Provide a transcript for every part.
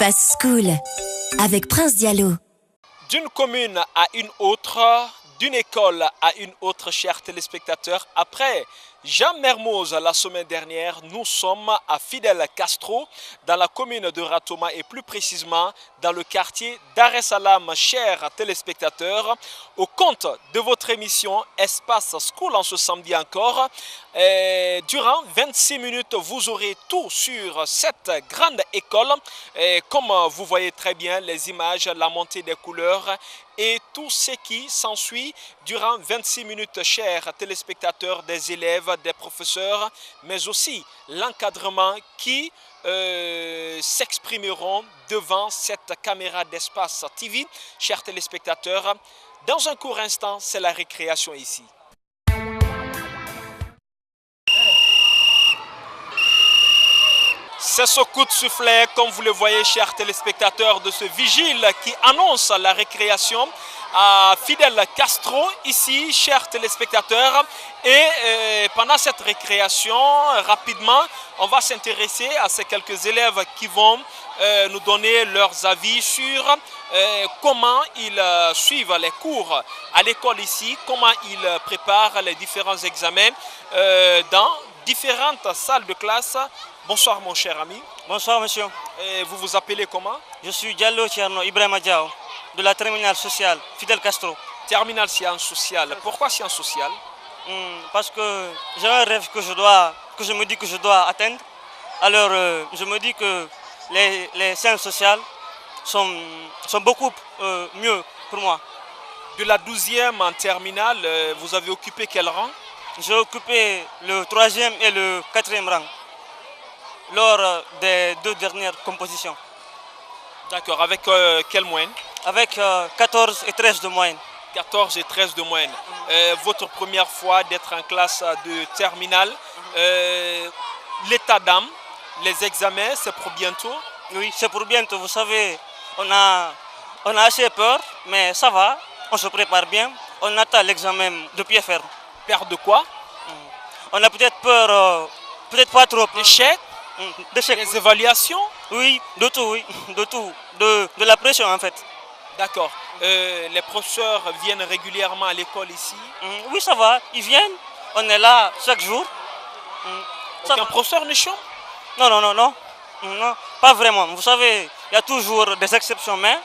Espace School avec Prince Diallo. D'une commune à une autre, d'une école à une autre, chers téléspectateurs. Après Jean Mermoz la semaine dernière, nous sommes à Fidel Castro, dans la commune de Ratoma et plus précisément dans le quartier Dar es Salaam, chers téléspectateurs, au compte de votre émission Espace School en ce samedi encore. Durant 26 minutes, vous aurez tout sur cette grande école. Comme vous voyez très bien les images, la montée des couleurs et tout ce qui s'ensuit durant 26 minutes, chers téléspectateurs, des élèves, des professeurs, mais aussi l'encadrement qui s'exprimeront devant cette caméra d'Espace TV. Chers téléspectateurs, dans un court instant, c'est la récréation ici. C'est ce coup de soufflet, comme vous le voyez, chers téléspectateurs, de ce vigile qui annonce la récréation à Fidel Castro, ici, chers téléspectateurs. Et pendant cette récréation, rapidement, on va s'intéresser à ces quelques élèves qui vont nous donner leurs avis sur comment ils suivent les cours à l'école ici, comment ils préparent les différents examens dans différentes salles de classe. Bonsoir mon cher ami. Bonsoir monsieur. Et vous vous appelez comment? Je suis Diallo Tcherno Ibrahima Diao, de la terminale sociale Fidel Castro. Terminale sciences sociales. Pourquoi sciences sociales? Parce que j'ai un rêve que je me dis que je dois atteindre. Alors je me dis que les sciences sociales sont beaucoup mieux pour moi. De la 12e en terminale, vous avez occupé quel rang? J'ai occupé le 3e et le 4e rang lors des deux dernières compositions. D'accord, avec quelle moyenne? Avec 14 et 13 de moyenne. 14 et 13 de moyenne. Votre première fois d'être en classe de terminale, l'état d'âme, les examens, c'est pour bientôt? Oui, c'est pour bientôt. Vous savez, on a assez peur, mais ça va, on se prépare bien. On attend l'examen de pied ferme. Peur de quoi? On a peut-être peur, peut-être pas trop. D'échec? Des évaluations? Oui, de tout, oui, de tout. De la pression en fait. D'accord. Les professeurs viennent régulièrement à l'école ici? Oui, ça va, ils viennent. On est là chaque jour. Aucun professeur ne chôme? Non, pas vraiment. Vous savez, il y a toujours des exceptions, mais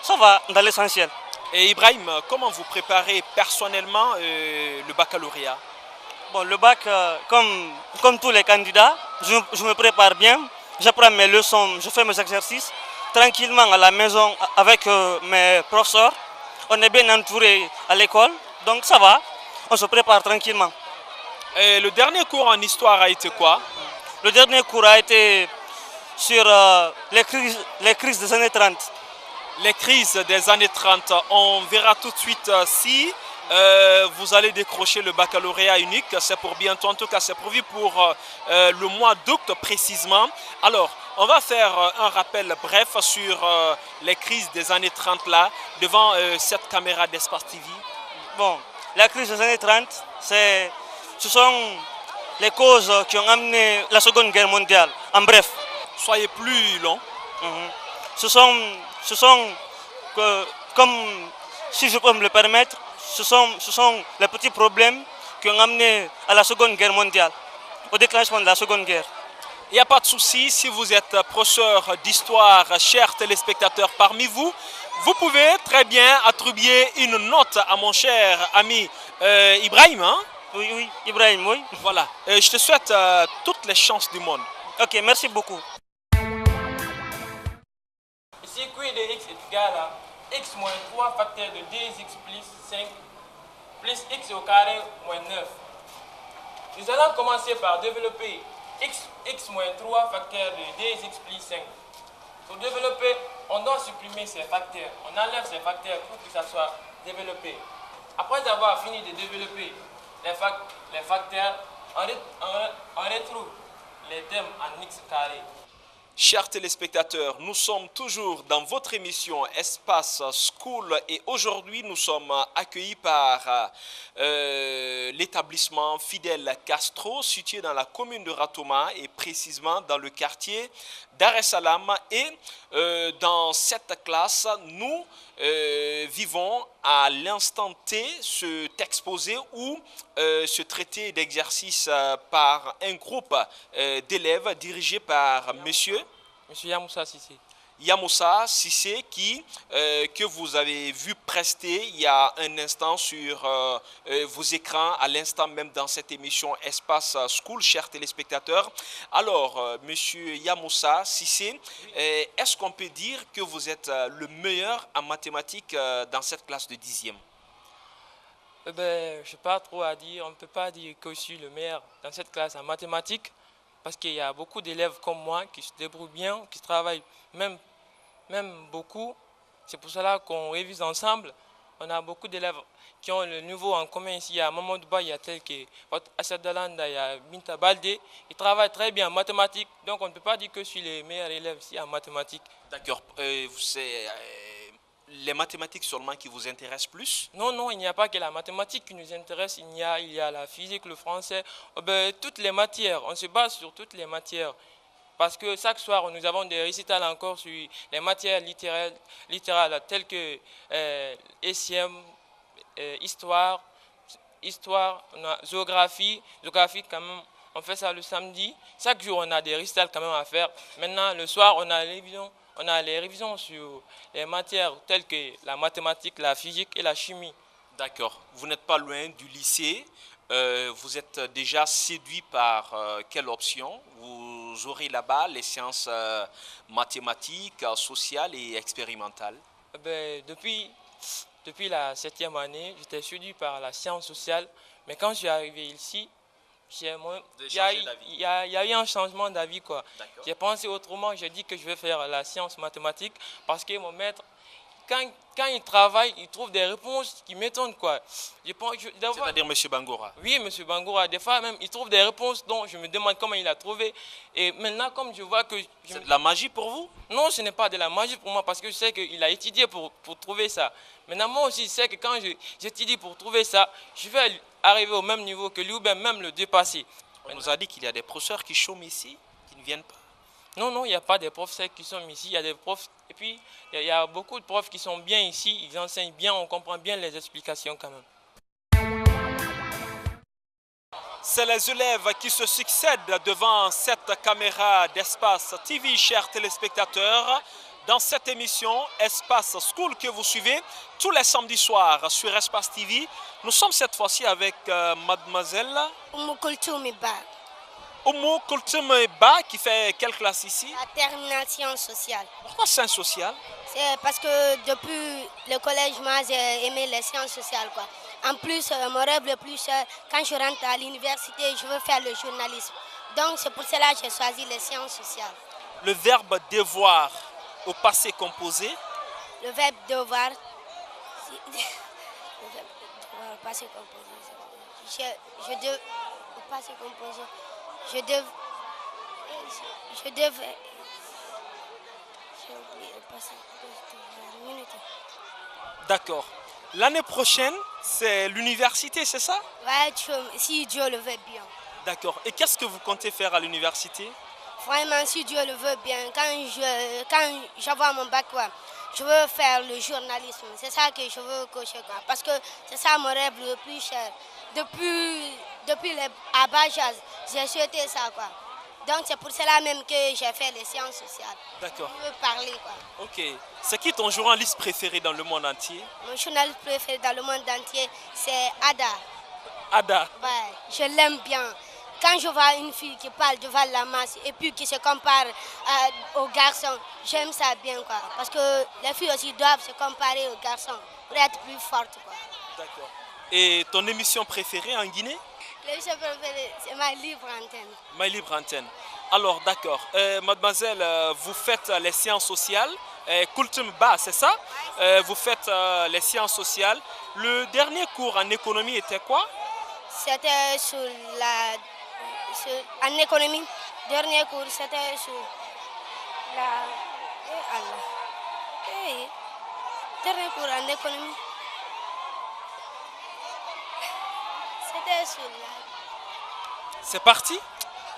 ça va dans l'essentiel. Et Ibrahim, comment vous préparez personnellement le baccalauréat? Bon, le bac, comme tous les candidats, je me prépare bien, j'apprends mes leçons, je fais mes exercices tranquillement à la maison avec mes professeurs. On est bien entouré à l'école, donc ça va, on se prépare tranquillement. Et le dernier cours en histoire a été quoi? Le dernier cours a été sur les crises des années 30. Les crises des années 30, on verra tout de suite si vous allez décrocher le baccalauréat unique. C'est pour bientôt, en tout cas c'est prévu pour le mois d'août précisément. Alors, on va faire un rappel bref sur les crises des années 30 là, devant cette caméra d'Espace TV. Bon, la crise des années 30, ce sont les causes qui ont amené la Seconde Guerre mondiale, en bref. Soyez plus long. Ce sont comme, si je peux me le permettre, ce sont les petits problèmes qui ont amené à la Seconde Guerre mondiale, au déclenchement de la Seconde Guerre. Il n'y a pas de souci, si vous êtes professeur d'histoire, chers téléspectateurs parmi vous, vous pouvez très bien attribuer une note à mon cher ami Ibrahim. Hein? Oui, Ibrahim, oui. Voilà, je te souhaite toutes les chances du monde. Ok, merci beaucoup. Ici, Q de x est égal à x moins 3 facteur de 2x plus 5 plus x au carré moins 9. Nous allons commencer par développer x moins 3 facteur de 2x plus 5. Pour développer, on doit supprimer ces facteurs. On enlève ces facteurs pour que ça soit développé. Après avoir fini de développer les facteurs, on retrouve les termes en x carré. Chers téléspectateurs, nous sommes toujours dans votre émission Espace School et aujourd'hui nous sommes accueillis par l'établissement Fidel Castro situé dans la commune de Ratouma et précisément dans le quartier Dar es Salaam et dans cette classe nous vivons à l'instant T cet exposé ou ce traité d'exercice par un groupe d'élèves dirigé par monsieur Yamoussa Sissé. Yamoussa Sissé que vous avez vu prester il y a un instant sur vos écrans, à l'instant même dans cette émission Espace School, chers téléspectateurs. Alors, monsieur Yamoussa Sissé, est-ce qu'on peut dire que vous êtes le meilleur en mathématiques dans cette classe de 10e? Je n'ai pas trop à dire. On ne peut pas dire que je suis le meilleur dans cette classe en mathématiques parce qu'il y a beaucoup d'élèves comme moi qui se débrouillent bien, qui travaillent même beaucoup. C'est pour cela qu'on révise ensemble. On a beaucoup d'élèves qui ont le niveau en commun ici. Il y a Mamadou Ba, il y a tel que Assad Dalanda, il y a Binta Baldé. Ils travaillent très bien en mathématiques. Donc on ne peut pas dire que je suis le meilleur élève ici en mathématiques. D'accord. C'est les mathématiques seulement qui vous intéressent plus? Non, il n'y a pas que la mathématique qui nous intéresse. Il y a la physique, le français, toutes les matières. On se base sur toutes les matières. Parce que chaque soir, nous avons des récitals encore sur les matières littérales telles que SIM, histoire, géographie quand même. On fait ça le samedi. Chaque jour, on a des récitals quand même à faire. Maintenant, le soir, on a les révisions sur les matières telles que la mathématique, la physique et la chimie. D'accord. Vous n'êtes pas loin du lycée. Vous êtes déjà séduit par quelle option? Vous aurez là-bas les sciences mathématiques, sociales et expérimentales. Depuis la 7e année, j'étais séduit par la science sociale. Mais quand je suis arrivé ici, il y a eu un changement d'avis. J'ai pensé autrement, j'ai dit que je vais faire la science mathématique parce que mon maître, quand il travaille, il trouve des réponses qui m'étonnent. C'est-à-dire M. Bangoura? Oui, M. Bangoura. Des fois même, il trouve des réponses dont je me demande comment il a trouvé. Et maintenant, comme je vois que... C'est de la magie pour vous? Non, ce n'est pas de la magie pour moi parce que je sais qu'il a étudié pour trouver ça. Maintenant, moi aussi, je sais que quand j'étudie pour trouver ça, je vais arriver au même niveau que lui ou bien même le dépasser. On nous a dit qu'il y a des professeurs qui chôment ici, qui ne viennent pas. Non, il n'y a pas de professeurs qui sont ici. Il y a des profs, et puis il y a beaucoup de profs qui sont bien ici. Ils enseignent bien, on comprend bien les explications quand même. C'est les élèves qui se succèdent devant cette caméra d'Espace TV, chers téléspectateurs. Dans cette émission Espace School que vous suivez tous les samedis soirs sur Espace TV, nous sommes cette fois-ci avec mademoiselle Oumou Koultoum Ba. Oumou Koultoum Ba, qui fait quelle classe ici? La terminale sciences sociales. Pourquoi sciences sociales? C'est parce que depuis le collège, moi j'ai aimé les sciences sociales. En plus, mon rêve le plus, quand je rentre à l'université, je veux faire le journalisme. Donc c'est pour cela que j'ai choisi les sciences sociales. Le verbe devoir au passé composé? Le verbe devoir, le verbe devoir au passé composé. Au passé composé. Je devais. J'ai oublié le passé composé. D'accord. L'année prochaine, c'est l'université, c'est ça? Ouais, si Dieu le veut bien. D'accord. Et qu'est-ce que vous comptez faire à l'université? Vraiment, si Dieu le veut bien, quand j'avoir mon bac, je veux faire le journalisme. C'est ça que je veux cocher. Parce que c'est ça mon rêve le plus cher. Depuis à bas âge, j'ai souhaité ça. Donc c'est pour cela même que j'ai fait les sciences sociales. D'accord. Je veux parler. Ok. C'est qui ton journaliste préféré dans le monde entier? Mon journaliste préféré dans le monde entier, c'est Ada. Ada? Ouais, je l'aime bien. Quand je vois une fille qui parle devant la masse et puis qui se compare aux garçons, j'aime ça bien. Parce que les filles aussi doivent se comparer aux garçons pour être plus fortes. D'accord. Et ton émission préférée en Guinée? L'émission préférée, c'est Ma Libre Antenne. Ma Libre Antenne. Alors, d'accord. Mademoiselle, vous faites les sciences sociales. Koultoum Ba, c'est ça? Vous faites les sciences sociales. Le dernier cours en économie était quoi? C'était en économie. Dernier cours, c'était La... Et Allah. Et... Dernier cours en économie. C'était sur la... C'est parti?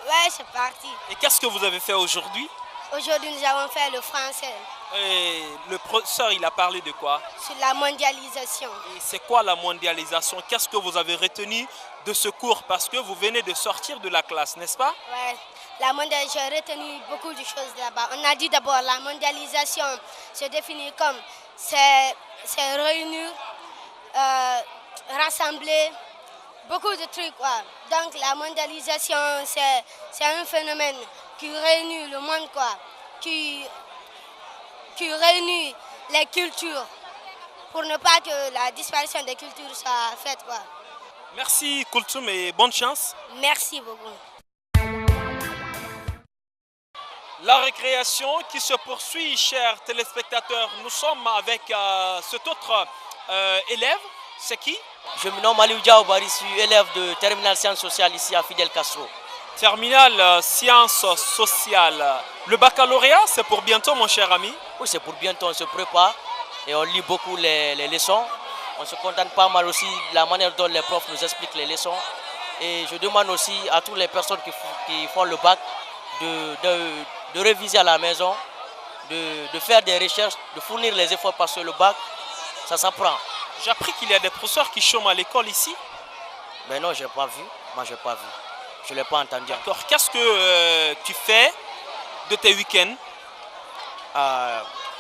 Ouais, c'est parti. Et qu'est-ce que vous avez fait aujourd'hui? Aujourd'hui, nous avons fait le français Et le professeur, il a parlé de quoi? sur la mondialisation. Et c'est quoi la mondialisation? Qu'est-ce que vous avez retenu de ce cours? Parce que vous venez de sortir de la classe, n'est-ce pas? Ouais, la mondialisation, j'ai retenu beaucoup de choses là-bas. On a dit d'abord la mondialisation se définit comme c'est réunir, rassembler, beaucoup de trucs, quoi. Donc la mondialisation, c'est un phénomène qui réunit le monde, quoi, qui réunit les cultures pour ne pas que la disparition des cultures soit faite, quoi. Merci Koultoum et bonne chance. Merci beaucoup. La récréation qui se poursuit, chers téléspectateurs. Nous sommes avec cet autre élève. C'est qui? Je me nomme Aliou Diaobari, je suis élève de terminale sciences sociales ici à Fidel Castro. Terminale sciences sociales. Le baccalauréat, c'est pour bientôt, mon cher ami? Oui, c'est pour bientôt, on se prépare et on lit beaucoup les leçons. On se contente pas mal aussi de la manière dont les profs nous expliquent les leçons. Et je demande aussi à toutes les personnes qui font le bac de réviser à la maison, de faire des recherches, de fournir les efforts parce que le bac, ça s'apprend. J'ai appris qu'il y a des professeurs qui chôment à l'école ici. Mais non, je n'ai pas vu. Moi, je n'ai pas vu. Je ne l'ai pas entendu. D'accord. Qu'est-ce que tu fais de tes week-ends?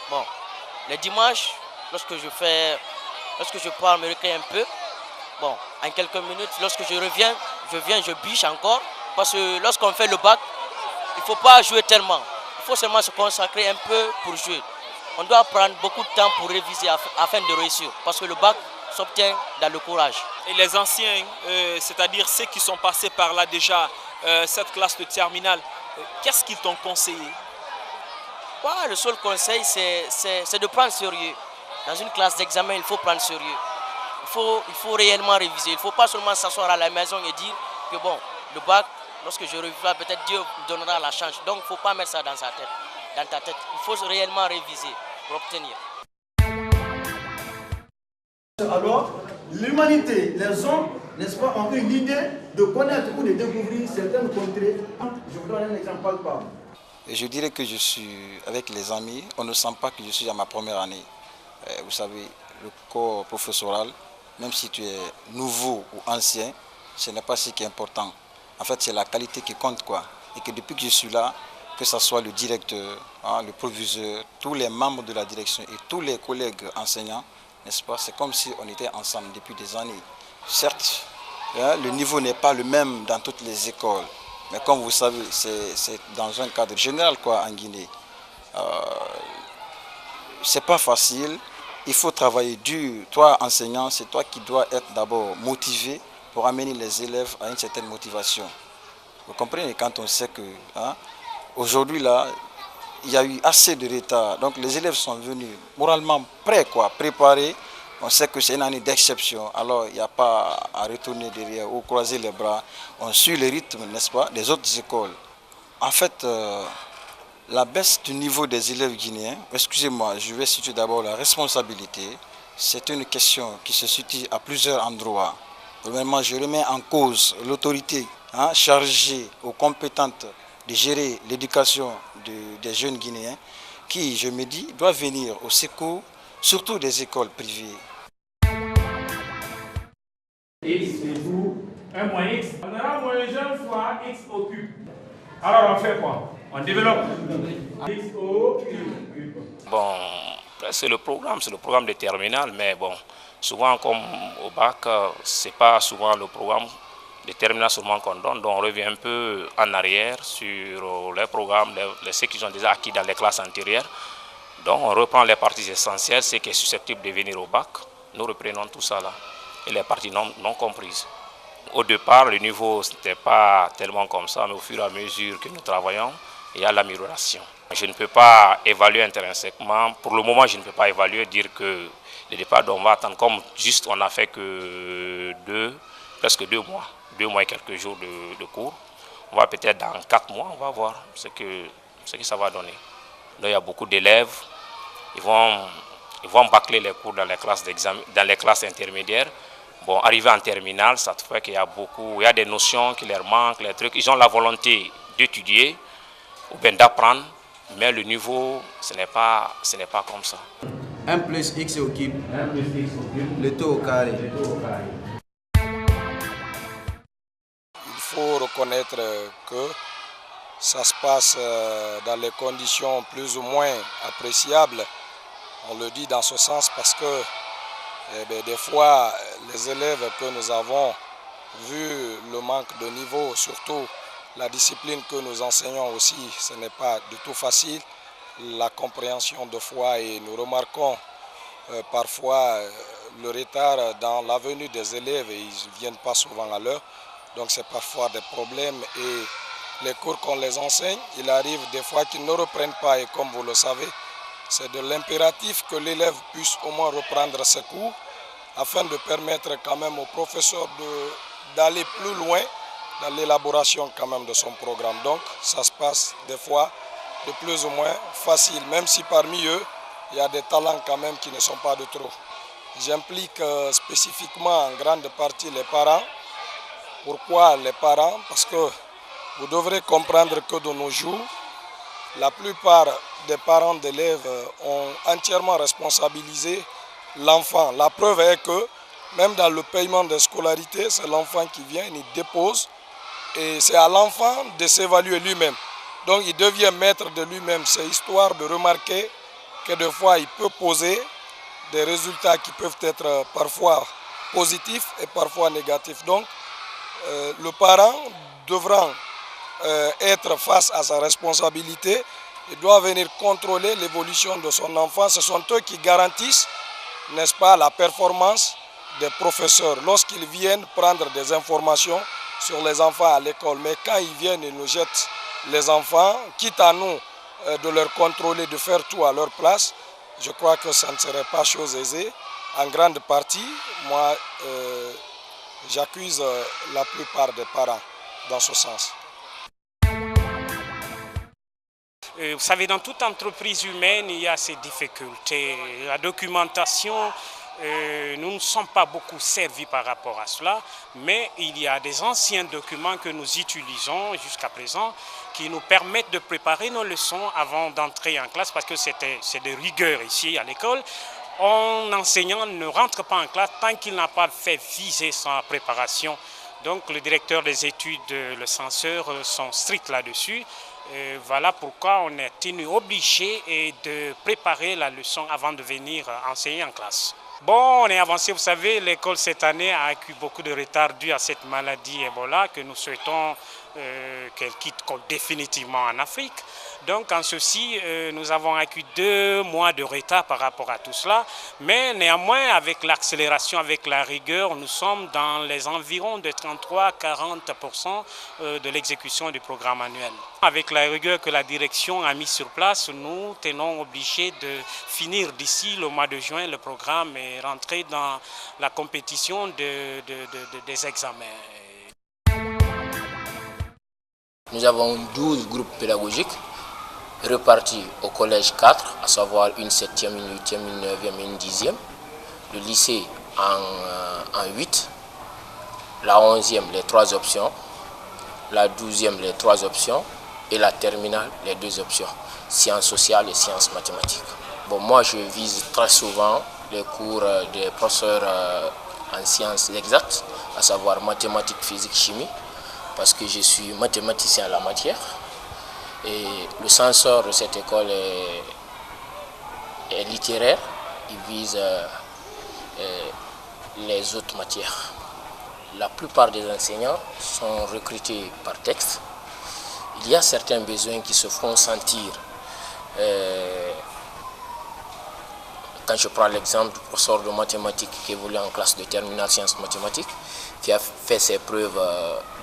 Bon, les dimanches, lorsque je pars me recréer un peu, bon, en quelques minutes, lorsque je reviens, je biche encore. Parce que lorsqu'on fait le bac, il ne faut pas jouer tellement. Il faut seulement se consacrer un peu pour jouer. On doit prendre beaucoup de temps pour réviser afin de réussir. Parce que le bac s'obtient dans le courage. Et les anciens, c'est-à-dire ceux qui sont passés par là déjà, cette classe de terminale, qu'est-ce qu'ils t'ont conseillé? Ouais, le seul conseil, c'est de prendre sérieux. Dans une classe d'examen, il faut prendre sérieux. Il faut réellement réviser. Il ne faut pas seulement s'asseoir à la maison et dire que bon, le bac, lorsque je reviens, peut-être Dieu me donnera la chance. Donc, il ne faut pas mettre ça dans ta tête. Il faut réellement réviser pour obtenir. Alors, l'humanité, les hommes, n'est-ce pas, ont eu l'idée de connaître ou de découvrir certaines contrées. Je vous donne un exemple palpable. Et je dirais que je suis avec les amis, on ne sent pas que je suis à ma première année. Vous savez, le corps professoral, même si tu es nouveau ou ancien, ce n'est pas ce qui est important. En fait, c'est la qualité qui compte, quoi. Et que depuis que je suis là, que ce soit le directeur, le proviseur, tous les membres de la direction et tous les collègues enseignants, n'est-ce pas, c'est comme si on était ensemble depuis des années. Certes, le niveau n'est pas le même dans toutes les écoles, mais comme vous savez, c'est dans un cadre général, quoi, en Guinée. C'est pas facile, il faut travailler dur. Toi, enseignant, c'est toi qui dois être d'abord motivé pour amener les élèves à une certaine motivation. Vous comprenez, quand on sait que aujourd'hui, là, il y a eu assez de retard. Donc les élèves sont venus moralement prêts, quoi, préparés. On sait que c'est une année d'exception. Alors il n'y a pas à retourner derrière ou croiser les bras. On suit le rythme, n'est-ce pas, des autres écoles. En fait, la baisse du niveau des élèves guinéens, excusez-moi, je vais situer d'abord la responsabilité. C'est une question qui se situe à plusieurs endroits. Premièrement, je remets en cause l'autorité chargée ou compétente de gérer l'éducation des jeunes Guinéens qui, je me dis, doivent venir au secours, surtout des écoles privées. X égale 1 moins X. On aura moins jeune fois X au cube. Alors on fait quoi? On développe X au cube. Bon, c'est le programme de terminale, mais bon, souvent comme au bac, c'est pas souvent le programme de terminale seulement qu'on donne, donc on revient un peu en arrière sur les programmes, ceux qu'ils ont déjà acquis dans les classes antérieures. Donc on reprend les parties essentielles, ce qui est susceptible de venir au bac. Nous reprenons tout ça là, et les parties non comprises. Au départ, le niveau n'était pas tellement comme ça, mais au fur et à mesure que nous travaillons, il y a l'amélioration. Je ne peux pas évaluer intrinsèquement, pour le moment je ne peux pas évaluer, dire que le départ, on va attendre, comme juste on n'a fait que presque 2 mois. 2 mois et quelques jours de cours. On va peut-être dans 4 mois, on va voir ce que ça va donner. Donc il y a beaucoup d'élèves, ils vont bâcler les cours dans les classes intermédiaires. Bon, arrivé en terminale, ça fait qu'il y a des notions qui leur manquent, les trucs. Ils ont la volonté d'étudier ou bien d'apprendre, mais le niveau, ce n'est pas comme ça. 1 plus x au cube, le taux au carré. Il faut reconnaître que ça se passe dans les conditions plus ou moins appréciables. On le dit dans ce sens parce que des fois, les élèves que nous avons, vu le manque de niveau, surtout la discipline que nous enseignons aussi, ce n'est pas du tout facile. La compréhension de foi et nous remarquons parfois le retard dans la venue des élèves et ils ne viennent pas souvent à l'heure. Donc c'est parfois des problèmes et les cours qu'on les enseigne, il arrive des fois qu'ils ne reprennent pas et comme vous le savez, c'est de l'impératif que l'élève puisse au moins reprendre ses cours afin de permettre quand même au professeur d'aller plus loin dans l'élaboration quand même de son programme. Donc ça se passe des fois de plus ou moins facile, même si parmi eux, il y a des talents quand même qui ne sont pas de trop. J'implique spécifiquement en grande partie les parents. Pourquoi les parents? Parce que vous devrez comprendre que de nos jours, la plupart des parents d'élèves ont entièrement responsabilisé l'enfant. La preuve est que même dans le paiement des scolarités, c'est l'enfant qui vient, il dépose et c'est à l'enfant de s'évaluer lui-même. Donc il devient maître de lui-même. C'est histoire de remarquer que des fois il peut poser des résultats qui peuvent être parfois positifs et parfois négatifs. Donc le parent devra être face à sa responsabilité. Il doit venir contrôler l'évolution de son enfant. Ce sont eux qui garantissent, n'est-ce pas, la performance des professeurs lorsqu'ils viennent prendre des informations sur les enfants à l'école. Mais quand ils viennent, ils nous jettent les enfants, quitte à nous de leur contrôler, de faire tout à leur place. Je crois que ça ne serait pas chose aisée. En grande partie, moi, j'accuse la plupart des parents dans ce sens. Vous savez, dans toute entreprise humaine, il y a ces difficultés. La documentation, nous ne sommes pas beaucoup servis par rapport à cela, mais il y a des anciens documents que nous utilisons jusqu'à présent qui nous permettent de préparer nos leçons avant d'entrer en classe, parce que c'est de rigueur ici à l'école. Un enseignant ne rentre pas en classe tant qu'il n'a pas fait viser sa préparation. Donc le directeur des études, le censeur sont stricts là-dessus. Voilà pourquoi on est obligé de préparer la leçon avant de venir enseigner en classe. Bon, on est avancé, vous savez, l'école cette année a acquis beaucoup de retard dû à cette maladie Ebola que nous souhaitons qu'elle quitte définitivement en Afrique. Donc en ceci, nous avons acquis 2 mois de retard par rapport à tout cela, mais néanmoins avec l'accélération, avec la rigueur, nous sommes dans les environs de 33-40% de l'exécution du programme annuel. Avec la rigueur que la direction a mise sur place, nous tenons obligés de finir d'ici le mois de juin le programme et rentrer dans la compétition des examens. Nous avons 12 groupes pédagogiques répartis au collège 4, à savoir une 7e, une 8e, une 9e et une 10e. Le lycée en 8, la 11e les 3 options, la 12e les 3 options et la terminale les 2 options, sciences sociales et sciences mathématiques. Bon, moi je vise très souvent les cours des professeurs en sciences exactes, à savoir mathématiques, physique, chimie, parce que je suis mathématicien à la matière. Et le censeur de cette école est littéraire, il vise les autres matières. La plupart des enseignants sont recrutés par texte. Il y a certains besoins qui se font sentir. Quand je prends l'exemple du professeur de mathématiques qui évolue en classe de terminale sciences mathématiques, qui a fait ses preuves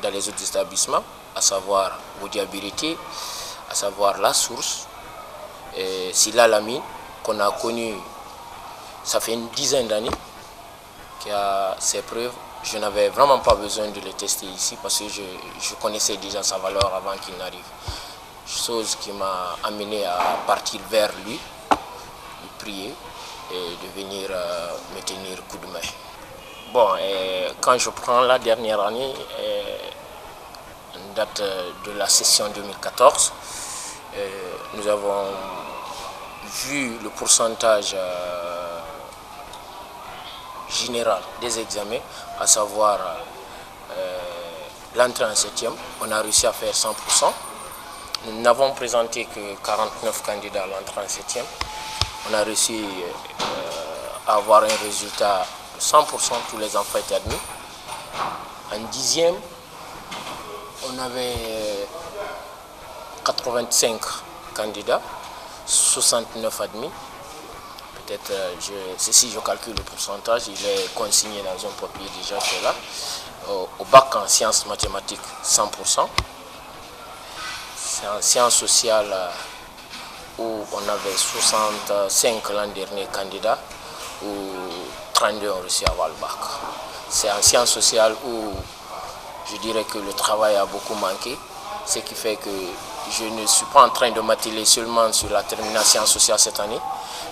dans les autres établissements, à savoir Boudiabirité, à savoir La Source, Silla Lamine, qu'on a connu, ça fait une dizaine d'années, qui a ses preuves. Je n'avais vraiment pas besoin de les tester ici parce que je connaissais déjà sa valeur avant qu'il n'arrive. chose qui m'a amené à partir vers lui, lui prier et de venir me tenir coup de main. Bon, et quand je prends la dernière année, en date de la session 2014, nous avons vu le pourcentage général des examens, à savoir l'entrée en 7e, on a réussi à faire 100%. Nous n'avons présenté que 49 candidats à l'entrée en 7e. On a réussi à avoir un résultat de 100%, tous les enfants étaient admis. En 10e, on avait 85 candidats, 69 admis. Peut-être, si je calcule le pourcentage, il est consigné dans un papier déjà qui est là. Au bac en sciences mathématiques, 100%. C'est en sciences sociales où on avait 65 l'an dernier candidats, où 32 ont réussi à avoir le bac. C'est en sciences sociales où je dirais que le travail a beaucoup manqué, ce qui fait que je ne suis pas en train de m'atteler seulement sur la terminale sciences sociales cette année,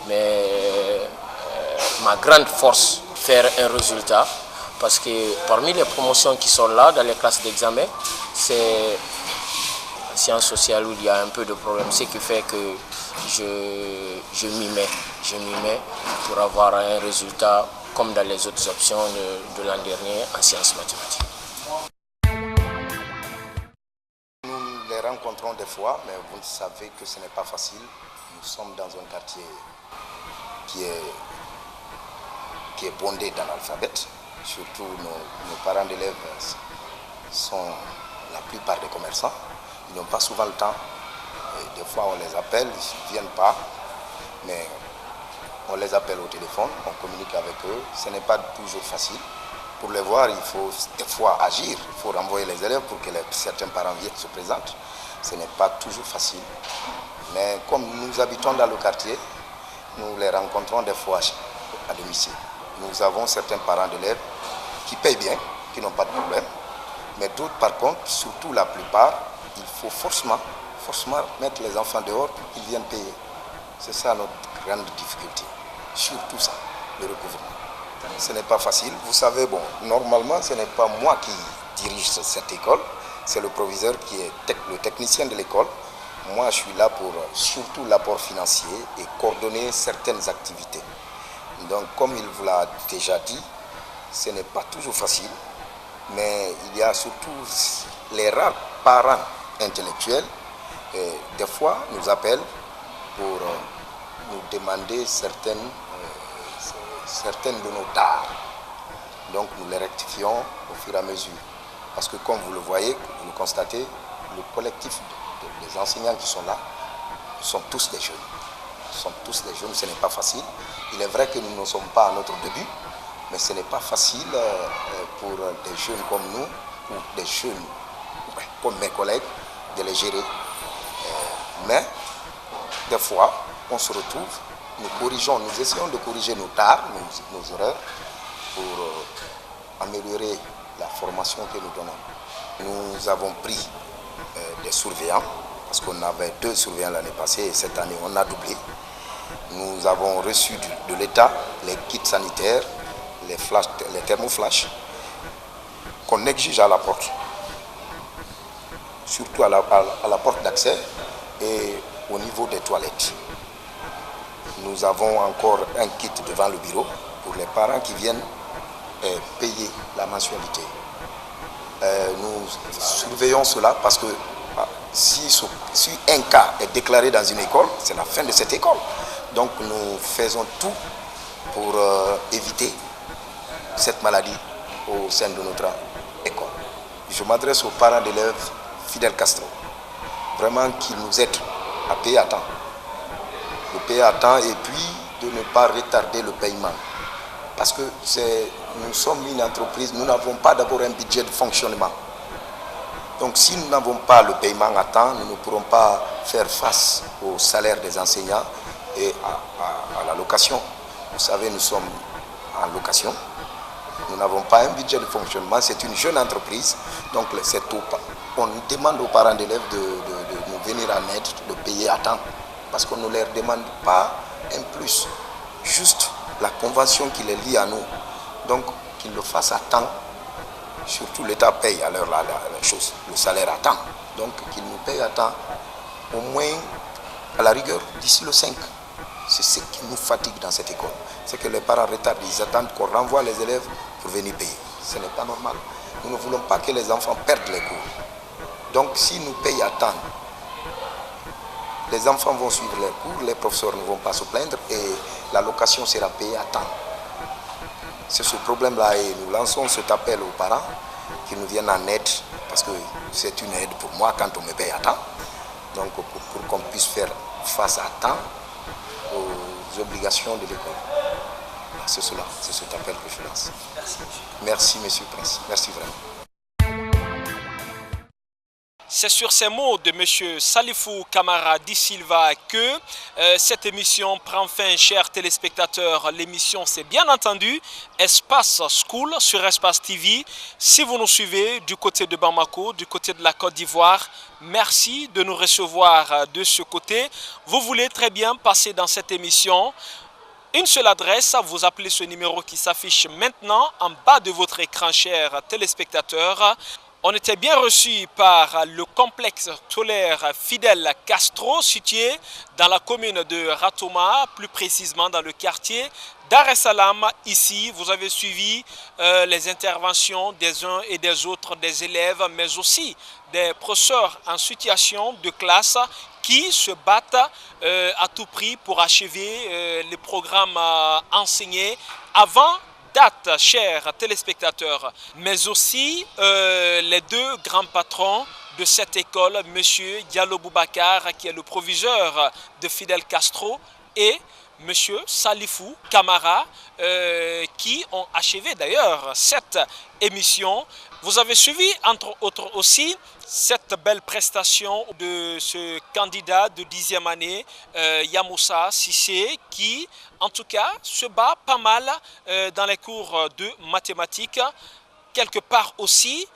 mais ma grande force, faire un résultat, parce que parmi les promotions qui sont là dans les classes d'examen, c'est en sciences sociales où il y a un peu de problème, ce qui fait que je m'y mets pour avoir un résultat comme dans les autres options de l'an dernier en sciences mathématiques. Nous les rencontrons des fois, mais vous savez que ce n'est pas facile. Nous sommes dans un quartier qui est bondé d'analphabètes. Surtout nos parents d'élèves sont la plupart des commerçants. Ils n'ont pas souvent le temps. Et des fois on les appelle, ils ne viennent pas. Mais on les appelle au téléphone, on communique avec eux. Ce n'est pas toujours facile. Pour les voir, il faut des fois agir. Il faut renvoyer les élèves pour que certains parents viennent se présentent. Ce n'est pas toujours facile. Mais comme nous habitons dans le quartier, nous les rencontrons des fois à domicile. Nous avons certains parents d'élèves qui payent bien, qui n'ont pas de problème. Mais d'autres, par contre, surtout la plupart, il faut forcément mettre les enfants dehors pour qu'ils viennent payer. C'est ça notre grande difficulté. Surtout ça, le recouvrement. Ce n'est pas facile. Vous savez, bon, normalement, ce n'est pas moi qui dirige cette école. C'est le proviseur qui est le technicien de l'école. Moi, je suis là pour surtout l'apport financier et coordonner certaines activités. Donc, comme il vous l'a déjà dit, ce n'est pas toujours facile, mais il y a surtout les rares parents intellectuels, et des fois, nous appellent pour nous demander certaines de nos tares. Donc, nous les rectifions au fur et à mesure. Parce que, comme vous le voyez, vous le constatez, le collectif des enseignants qui sont là sont tous des jeunes. Ce n'est pas facile. Il est vrai que nous ne sommes pas à notre début, mais ce n'est pas facile pour des jeunes comme nous, ou des jeunes comme mes collègues, de les gérer. Mais, des fois, on se retrouve, nous essayons de corriger nos tares, nos erreurs, pour améliorer la formation que nous donnons. Nous avons pris des surveillants, parce qu'on avait 2 surveillants l'année passée et cette année on a doublé. Nous avons reçu de l'État les kits sanitaires, les thermoflash qu'on exige à la porte, surtout à la porte d'accès et au niveau des toilettes. Nous avons encore un kit devant le bureau pour les parents qui viennent payer la mensualité. Nous surveillons cela parce que si un cas est déclaré dans une école, c'est la fin de cette école. Donc nous faisons tout pour éviter cette maladie au sein de notre école. Je m'adresse aux parents d'élèves Fidel Castro, vraiment qu'ils nous aident à payer à temps. De payer à temps et puis de ne pas retarder le paiement. Parce que nous sommes une entreprise, nous n'avons pas d'abord un budget de fonctionnement. Donc si nous n'avons pas le paiement à temps, nous ne pourrons pas faire face au salaire des enseignants et à la location. Vous savez, nous sommes en location. Nous n'avons pas un budget de fonctionnement, c'est une jeune entreprise. Donc on demande aux parents d'élèves de nous venir en aide, de payer à temps. Parce qu'on ne leur demande pas un plus, juste la convention qui les lie à nous. Donc qu'ils le fassent à temps. Surtout l'État paye à l'heure la chose, le salaire à temps. Donc qu'ils nous payent à temps, au moins à la rigueur, d'ici le 5. C'est ce qui nous fatigue dans cette école. C'est que les parents retardent, ils attendent qu'on renvoie les élèves pour venir payer. Ce n'est pas normal. Nous ne voulons pas que les enfants perdent les cours. Donc s'ils nous payent à temps, les enfants vont suivre leurs cours, les professeurs ne vont pas se plaindre et la location sera payée à temps. C'est ce problème-là et nous lançons cet appel aux parents qui nous viennent en aide parce que c'est une aide pour moi quand on me paye à temps. Donc pour qu'on puisse faire face à temps aux obligations de l'école. C'est cela, c'est cet appel que je lance. Merci, monsieur. Merci, monsieur Prince. Merci vraiment. C'est sur ces mots de M. Salifou Camara Di Silva que cette émission prend fin, chers téléspectateurs. L'émission, c'est bien entendu Espace School sur Espace TV. Si vous nous suivez du côté de Bamako, du côté de la Côte d'Ivoire, merci de nous recevoir de ce côté. Vous voulez très bien passer dans cette émission. Une seule adresse, vous appelez ce numéro qui s'affiche maintenant en bas de votre écran, chers téléspectateurs. On était bien reçus par le complexe scolaire Fidel Castro, situé dans la commune de Ratoma, plus précisément dans le quartier Dar es Salaam. Ici, vous avez suivi les interventions des uns et des autres, des élèves, mais aussi des professeurs en situation de classe qui se battent à tout prix pour achever les programmes enseignés avant date, chers téléspectateurs, mais aussi les deux grands patrons de cette école, M. Diallo Boubacar, qui est le proviseur de Fidel Castro, et M. Salifou Camara, qui ont achevé d'ailleurs cette émission. Vous avez suivi, entre autres aussi, cette belle prestation de ce candidat de 10e année, Yamoussa Sissé, qui, en tout cas, se bat pas mal dans les cours de mathématiques. Quelque part aussi,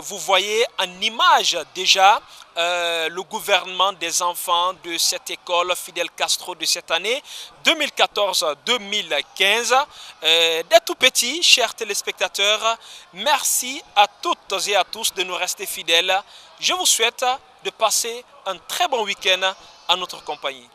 vous voyez en image déjà le gouvernement des enfants de cette école Fidel Castro de cette année 2014-2015. Des tout petits, chers téléspectateurs, merci à toutes et à tous de nous rester fidèles. Je vous souhaite de passer un très bon week-end en notre compagnie.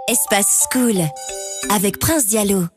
Espace School avec Prince Diallo.